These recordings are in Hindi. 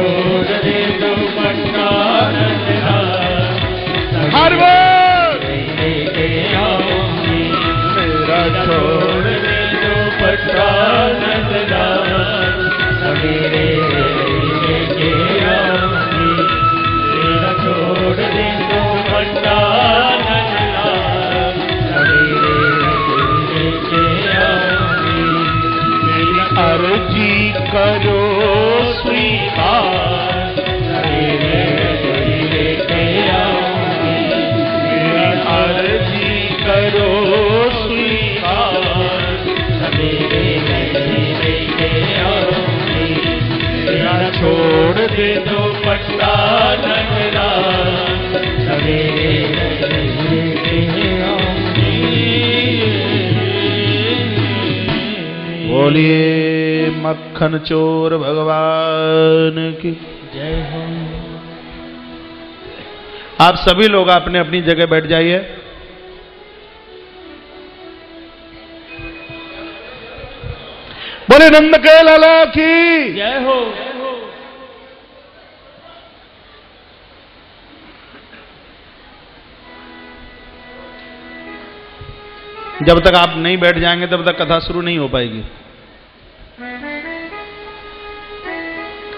छोड़ दे दुपट्टा नंदलाल, हर बार लेके आऊंगी, मेरा छोड़ दे दुपट्टा नंदलाल, सवेरे लेके आऊंगी, मेरा छोड़ दे दुपट्टा नंदलाल, सवेरे लेके आऊंगी, मेरी अर्जी करो स्वीकार, सवेरे लेके आऊंगी, मेरी अर्जी करो स्वीकार, सवेरे लेके आऊंगी, मेरा छोड़ दे दुपट्टा नंदलाल, सवेरे लेके आऊंगी। बोलिए मक्खन चोर भगवान की जय हो। आप सभी लोग अपने अपनी जगह बैठ जाइए। बोले नंद के लाला की जय हो। जब तक आप नहीं बैठ जाएंगे तब तक कथा शुरू नहीं हो पाएगी।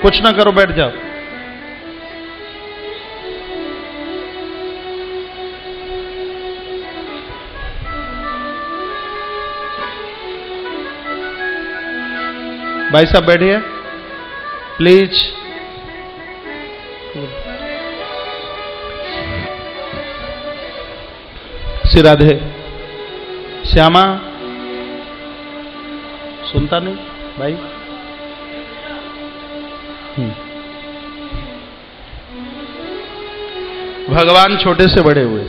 कुछ ना करो, बैठ जाओ। भाई साहब बैठिए प्लीज। श्री राधे। श्यामा सुनता नहीं भाई। भगवान छोटे से बड़े हुए।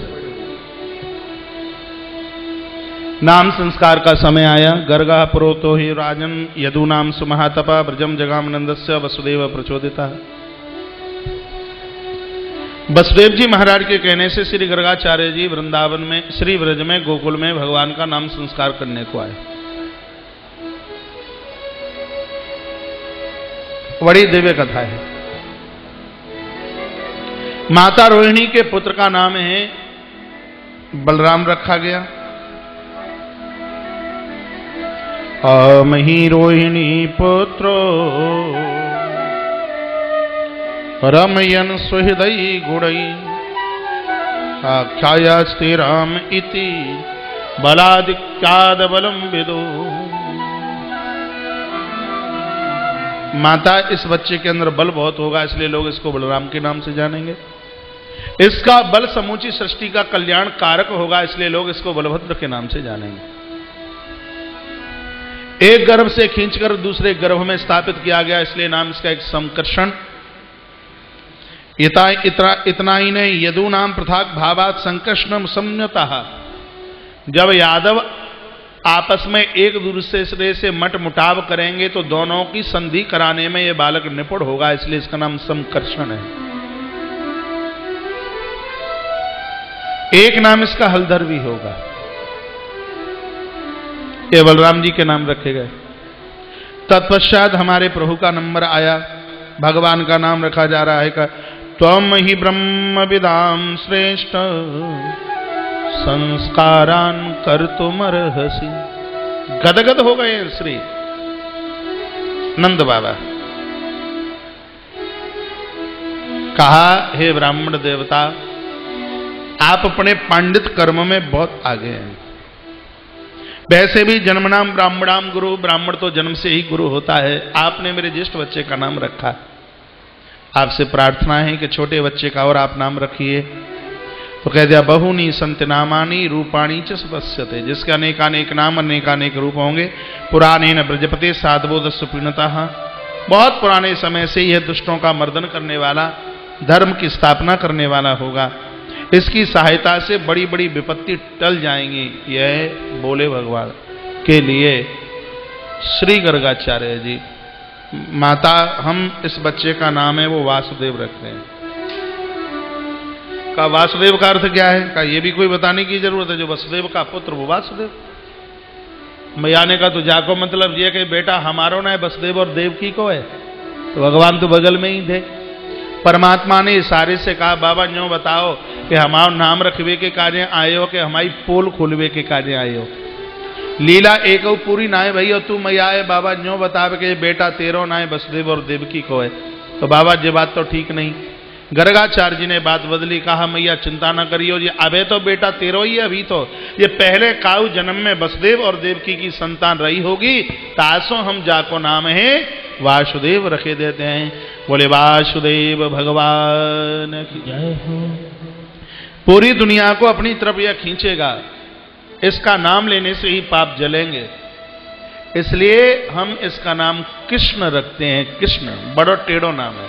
नाम संस्कार का समय आया। गर्गा प्रोतो ही राजन यदूनाम सुमहातपा ब्रजम जगाम नंदस्य वसुदेव प्रचोदिता। वसुदेव जी महाराज के कहने से श्री गर्गाचार्य जी वृंदावन में, श्री ब्रज में, गोकुल में भगवान का नाम संस्कार करने को आए। बड़ी दिव्य कथा है। माता रोहिणी के पुत्र का नाम है बलराम रखा गया। अमहि रोहिणी पुत्रो रमयन सुहृदयी गुणै आख्यायास्ते राम इति बलादिक्याद बलम विदो। माता, इस बच्चे के अंदर बल बहुत होगा, इसलिए लोग इसको बलराम के नाम से जानेंगे। इसका बल समूची सृष्टि का कल्याण कारक होगा, इसलिए लोग इसको बलभद्र के नाम से जानेंगे। एक गर्भ से खींचकर दूसरे गर्भ में स्थापित किया गया, इसलिए नाम इसका एक संकर्षण। इतना ही नहीं, यदु नाम पृथक भावात संकर्षणम सम्यतः। जब यादव आपस में एक दूसरे से मट मुटाव करेंगे तो दोनों की संधि कराने में यह बालक निपुण होगा, इसलिए इसका नाम संकर्षण है। एक नाम इसका हलधर भी होगा। ये बलराम जी के नाम रखे गए। तत्पश्चात हमारे प्रभु का नंबर आया। भगवान का नाम रखा जा रहा है। त्वम ही ब्रह्म विदाम श्रेष्ठ संस्कारान कर्तुमर्हसि। गदगद हो गए श्री नंद बाबा। कहा, हे ब्राह्मण देवता, आप अपने पांडित कर्म में बहुत आगे हैं। वैसे भी जन्मनाम ब्राह्मणाम गुरु, ब्राह्मण तो जन्म से ही गुरु होता है। आपने मेरे ज्येष्ठ बच्चे का नाम रखा। आपसे प्रार्थना है कि छोटे बच्चे का और आप नाम रखिए। तो कह दिया, बहुनी संत नामानी रूपाणी च सपस्यते। जिसके अनेकानेक नाम, अनेकानेक रूप होंगे। पुराने न ब्रजपते साधबोध सुपीणता। बहुत पुराने समय से यह दुष्टों का मर्दन करने वाला, धर्म की स्थापना करने वाला होगा। इसकी सहायता से बड़ी बड़ी विपत्ति टल जाएंगी। यह बोले भगवान के लिए श्री गर्गाचार्य जी। माता, हम इस बच्चे का नाम है वो वासुदेव रखते हैं। का वासुदेव का अर्थ क्या है? का ये भी कोई बताने की जरूरत है? जो वसुदेव का पुत्र वो वासुदेव। मैया ने कहा, तो जाको मतलब ये कि बेटा हमारो ना है, वसुदेव और देवकी को है। तो भगवान तो बगल में ही थे। परमात्मा ने इशारे से कहा, बाबा न्यो बताओ कि हमारा नाम रखवे के कार्य आए हो कि हमारी पोल खोलवे के कार्य आए हो। लीला एक पूरी ना है भैया, तू मैया है बाबा न्यो बतावे कि बेटा तेरो ना है वसुदेव और देवकी को है। तो बाबा ये बात तो ठीक नहीं। गर्गाचार्य जी ने बात बदली, कहा मैया चिंता ना करियो जी, अबे तो बेटा तेरो ही है। अभी तो ये पहले काउ जन्म में वसुदेव और देवकी की संतान रही होगी, तासो हम जाको नाम है वासुदेव रखे देते हैं। बोले वासुदेव भगवान की जय हो। पूरी दुनिया को अपनी तरफ यह खींचेगा, इसका नाम लेने से ही पाप जलेंगे, इसलिए हम इसका नाम कृष्ण रखते हैं। कृष्ण बड़ो टेढ़ो नाम है,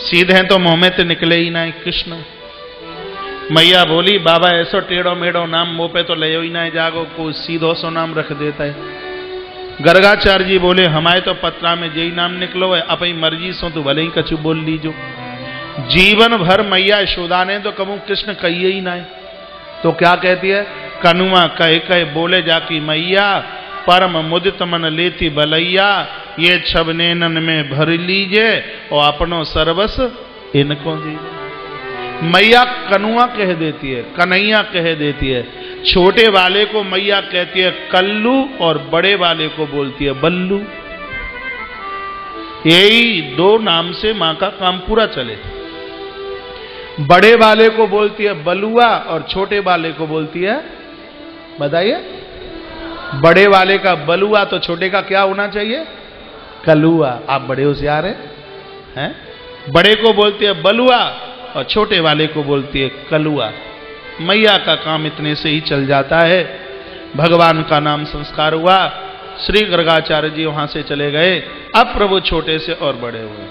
सीधे तो मुंह में तो निकले ही ना कृष्ण। मैया बोली बाबा ऐसो टेढ़ो मेढ़ो नाम मुंह पे तो ले ही ना जागो, कोई सीधो सो नाम रख देता है। गर्गाचार्य जी बोले हमारे तो पत्रा में यही नाम निकलो है, अपनी मर्जी सो तो भले ही कछु बोल लीजो। जीवन भर मैया यशोदा ने तो कबू कृष्ण कहिए ही ना है, तो क्या कहती है, कनुआ कहे कहे बोले जाकी मैया, परम मुदित मन लेती बलैया, ये छब नैनन में भर लीजे और अपनो सर्वस इनको दीजिए। मैया कनुआ कह देती है, कन्हैया कह देती है। छोटे वाले को मैया कहती है कल्लू और बड़े वाले को बोलती है बल्लू। यही दो नाम से मां का काम पूरा चले। बड़े वाले को बोलती है बलुआ और छोटे वाले को बोलती है, बताइए, बड़े वाले का बलुआ तो छोटे का क्या होना चाहिए, कलुआ। आप बड़े होशियार हैं? बड़े को बोलती है बलुआ और छोटे वाले को बोलती है कलुआ। मैया का काम इतने से ही चल जाता है। भगवान का नाम संस्कार हुआ, श्री गर्गाचार्य जी वहां से चले गए। अब प्रभु छोटे से और बड़े हुए,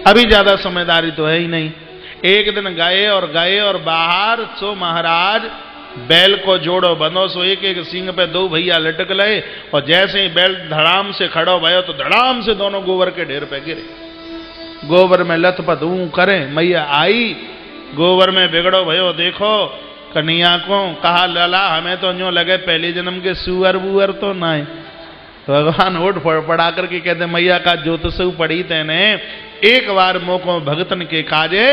अभी ज्यादा समझदारी तो है ही नहीं। एक दिन गए और बाहर सो महाराज बैल को जोड़ो बंधो, सो एक एक सींग पे दो भैया लटक लए, और जैसे ही बैल धड़ाम से खड़ो भयो तो धड़ाम से दोनों गोबर के ढेर पे गिरे। गोबर में लथपथ करें, मैया आई, गोबर में बिगड़ो भयो देखो। कन्हैया को कहा लाला हमें तो न्यों लगे पहले जन्म के सुअर बुअर तो ना है। भगवान ओट पड़ा करके कहते मैया का जोत से पड़ी तेने, एक बार मोको भगतन के काजे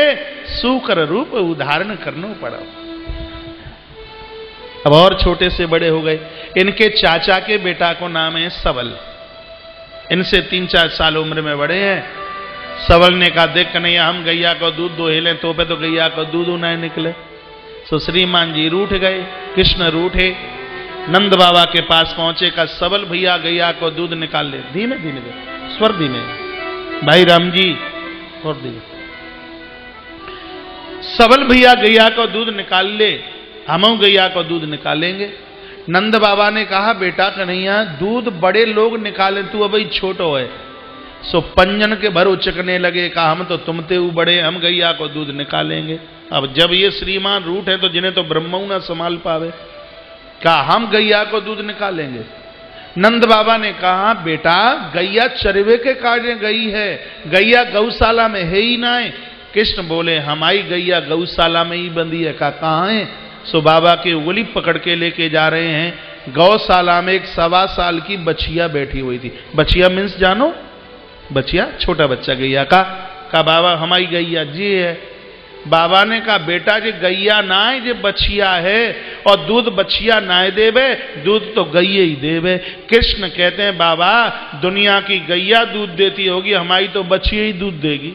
सुकर रूप उदाहरण करना पड़ा। अब और छोटे से बड़े हो गए। इनके चाचा के बेटा को नाम है सबल, इनसे 3-4 साल उम्र में बड़े हैं। सबल ने कहा देख कन्हैया हम गैया को दूध दोहेले, तो पे तो गैया को दूध ना निकले। सो श्रीमान जी रूठ गए, कृष्ण रूठे, नंद बाबा के पास पहुंचे, का सबल भैया गैया को दूध निकाल ले। धीमे धीमे स्वर धीमे, भाई राम जी और धीमे। सबल भैया गैया को दूध निकाल ले, हम गैया को दूध निकालेंगे। नंद बाबा ने कहा बेटा कन्हैया दूध बड़े लोग निकाले, तू अभी छोटो है। सो पंजन के भर उचकने लगे, कहा हम तो तुमते बड़े, हम गैया को दूध निकालेंगे। अब जब ये श्रीमान रूठ है तो जिन्हें तो ब्रह्मऊ ना संभाल पावे, कहा हम गैया को दूध निकालेंगे। नंद बाबा ने कहा बेटा गैया चरवे के कार्य गई है, गैया गौशाला में है ही ना है। कृष्ण बोले हमारी गैया गौशाला में ही बंदी है। कहाँ है? सो बाबा की उंगली पकड़ के लेके जा रहे हैं। गौशाला में एक 1.25 साल की बछिया बैठी हुई थी। बछिया मीन्स जानो, बछिया छोटा बच्चा गैया का बाबा हमारी गैया जी है। बाबा ने कहा बेटा जी गैया ना है, जे बछिया है, और दूध बछिया ना देवे, दूध तो गैया ही देवे। कृष्ण कहते हैं बाबा दुनिया की गैया दूध देती होगी, हमारी तो बछिया ही दूध देगी।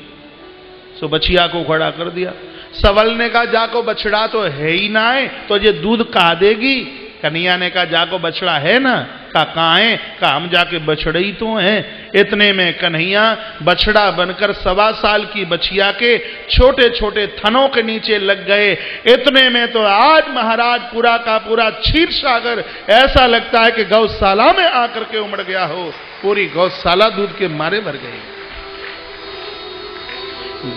सो बछिया को खड़ा कर दिया। सबल ने कहा जाको बछड़ा तो है ही ना है, तो ये दूध कहा देगी। कन्हैया ने कहा जाको बछड़ा है ना, कहाँ है? कहा हम जाके बछड़े ही तो हैं। इतने में कन्हैया बछड़ा बनकर 1.25 साल की बछिया के छोटे छोटे थनों के नीचे लग गए। इतने में तो आज महाराज पूरा का पूरा क्षीर सागर ऐसा लगता है कि गौशाला में आकर के उमड़ गया हो। पूरी गौशाला दूध के मारे भर गई।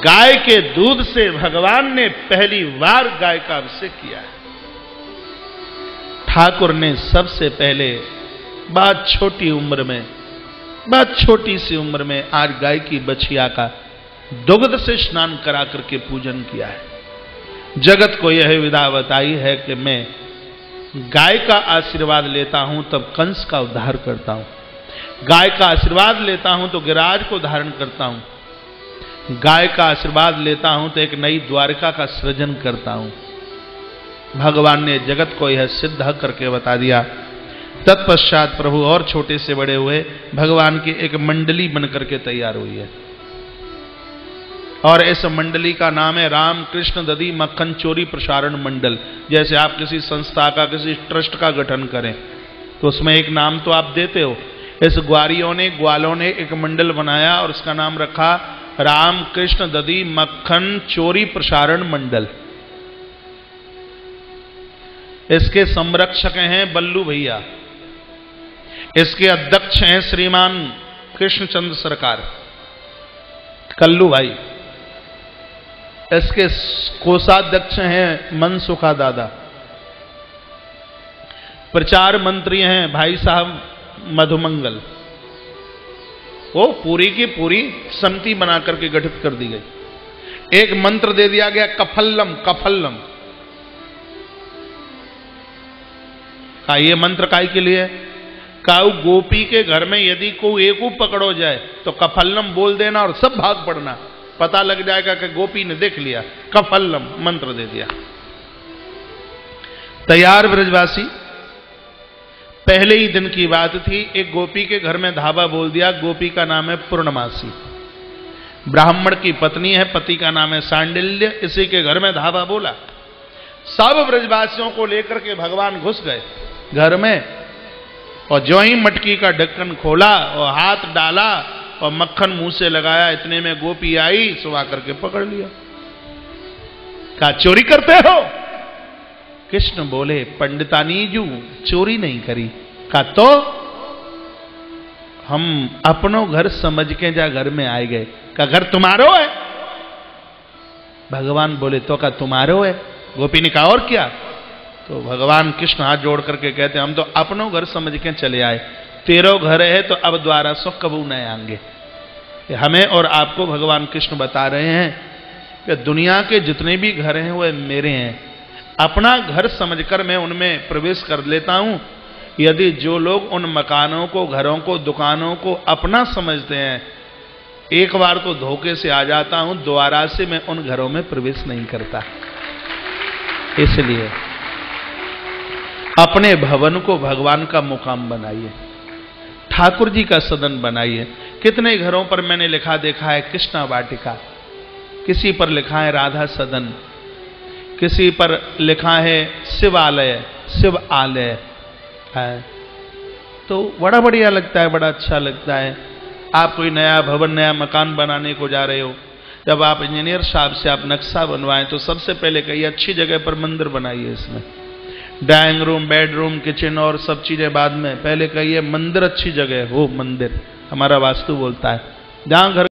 गाय के दूध से भगवान ने पहली बार गाय का अभिषेक किया है। ठाकुर ने सबसे पहले बहुत छोटी उम्र में, बहुत छोटी सी उम्र में आज गाय की बछिया का दुग्ध से स्नान करा करके पूजन किया है। जगत को यह विधा बताई है कि मैं गाय का आशीर्वाद लेता हूं तब कंस का उद्धार करता हूं। गाय का आशीर्वाद लेता हूं तो गिरिराज को धारण करता हूं। गाय का आशीर्वाद लेता हूं तो एक नई द्वारका का सृजन करता हूं। भगवान ने जगत को यह सिद्ध करके बता दिया। तत्पश्चात प्रभु और छोटे से बड़े हुए, भगवान की एक मंडली बनकर के तैयार हुई है और इस मंडली का नाम है राम कृष्ण दधी मक्खन चोरी प्रसारण मंडल। जैसे आप किसी संस्था का, किसी ट्रस्ट का गठन करें तो उसमें एक नाम तो आप देते हो। इस ग्वालों ने एक मंडल बनाया और उसका नाम रखा राम कृष्ण दधी मक्खन चोरी प्रसारण मंडल। इसके संरक्षक हैं बल्लू भैया, इसके अध्यक्ष हैं श्रीमान कृष्णचंद्र सरकार कल्लू भाई, इसके कोषाध्यक्ष हैं मनसुखा दादा, प्रचार मंत्री हैं भाई साहब मधुमंगल। वो पूरी की पूरी समिति बना करके गठित कर दी गई। एक मंत्र दे दिया गया कफल्लम कफल्लम का। ये मंत्र काय के लिए? काऊ गोपी के घर में यदि कोई एक पकड़ो जाए तो कफल्लम बोल देना और सब भाग पड़ना, पता लग जाएगा कि गोपी ने देख लिया। कफल्लम मंत्र दे दिया। तैयार ब्रजवासी। पहले ही दिन की बात थी, एक गोपी के घर में धाबा बोल दिया। गोपी का नाम है पूर्णमासी, ब्राह्मण की पत्नी है, पति का नाम है सांडिल्य। इसी के घर में धाबा बोला। सब ब्रजवासियों को लेकर के भगवान घुस गए घर में और जो ही मटकी का ढक्कन खोला और हाथ डाला और मक्खन मुंह से लगाया, इतने में गोपी आई, सुबह करके पकड़ लिया। कहा चोरी करते हो? कृष्ण बोले पंडितानी जू चोरी नहीं करी। कहा तो हम अपनो घर समझ के जा घर में आए गए। का घर तुम्हारो है? भगवान बोले तो का तुम्हारो है? गोपी ने कहा और क्या? तो भगवान कृष्ण हाथ जोड़ करके कहते हम तो अपनो घर समझ के चले आए, तेरो घर है तो अब द्वारा सो कबू न आएंगे। हमें और आपको भगवान कृष्ण बता रहे हैं कि दुनिया के जितने भी घर हैं वो मेरे हैं। अपना घर समझकर मैं उनमें प्रवेश कर लेता हूं। यदि जो लोग उन मकानों को, घरों को, दुकानों को अपना समझते हैं, एक बार तो धोखे से आ जाता हूं, दोबारा से मैं उन घरों में प्रवेश नहीं करता। इसलिए अपने भवन को भगवान का मुकाम बनाइए, ठाकुर जी का सदन बनाइए। कितने घरों पर मैंने लिखा देखा है कृष्णा वाटिका, किसी पर लिखा है राधा सदन, किसी पर लिखा है शिवालय, शिव आलय है। तो बड़ा बढ़िया लगता है, बड़ा अच्छा लगता है। आप कोई नया भवन, नया मकान बनाने को जा रहे हो, जब आप इंजीनियर साहब से आप नक्शा बनवाएं तो सबसे पहले कहिए अच्छी जगह पर मंदिर बनाइए। इसमें डाइनिंग रूम, बेडरूम, किचन और सब चीजें बाद में, पहले कहिए मंदिर अच्छी जगह हो। मंदिर हमारा वास्तु बोलता है, जहां घर